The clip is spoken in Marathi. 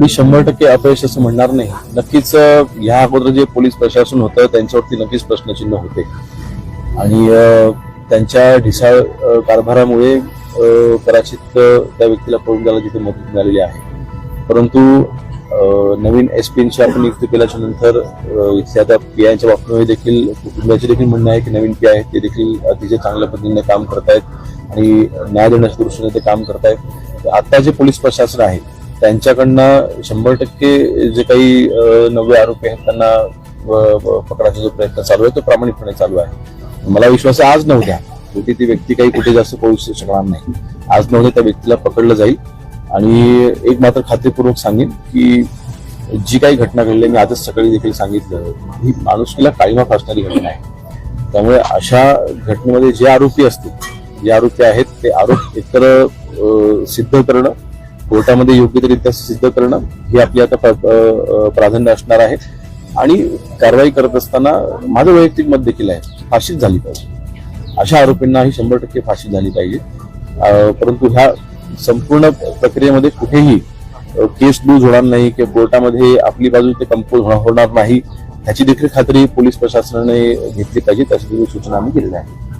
मी 100% अपयश असं म्हणणार नाही. नक्कीच ह्या अगोदर जे पोलीस प्रशासन होतं त्यांच्यावरती नक्कीच प्रश्नचिन्ह होते आणि त्यांच्या ढिसाळ कारभारामुळे कदाचित त्या व्यक्तीला पळून जायला तिथे मदत मिळालेली आहे. परंतु नवीन एसपींची आपण नियुक्ती केल्याच्या नंतर इथे आता पीआयच्या बाबतीमध्ये देखील कुटुंबाचे देखील म्हणणं आहे की नवीन पीआय आहेत ते देखील अतिशय चांगल्या पद्धतीने काम करतायत आणि न्याय देण्याच्या दृष्टीने ते काम करतायत. आता जे पोलीस प्रशासन आहे त्यांच्याकडनं 100% जे काही 90 आरोपी आहेत त्यांना पकडायचा जो प्रयत्न चालू आहे तो प्रामाणिकपणे चालू आहे. मला विश्वास आहे आज नव्हत्या कुठे ती व्यक्ती काही कुठे जास्त पोहोचू शकणार नाही. आज नव्हत्या त्या व्यक्तीला पकडलं जाईल आणि एक मात्र खात्रीपूर्वक सांगेन की जी काही घटना घडली मी आजच सकाळी देखील सांगितलं ही माणुसकीला काळीमा फासणारी घटना आहे. त्यामुळे अशा घटनेमध्ये जे आरोपी असतील जे आरोपी आहेत ते आरोप एकतर सिद्ध करणं कोर्टामध्ये योग्यरित्या सिद्ध करणं हे आपली आता प्राधान्य असणार आहे. आणि कारवाई करत असताना माझं वैयक्तिक मत देखील आहे फाशीच झाली पाहिजे. अशा आरोपींना ही 100% फाशी झाली पाहिजे. परंतु ह्या संपूर्ण प्रक्रियेमध्ये कुठेही केस लूज होणार नाही किंवा कोर्टामध्ये आपली बाजू ते कंपोज होणार नाही ह्याची देखील खात्री पोलीस प्रशासनाने घेतली पाहिजे. त्यासाठी सूचना आम्ही केलेल्या आहे.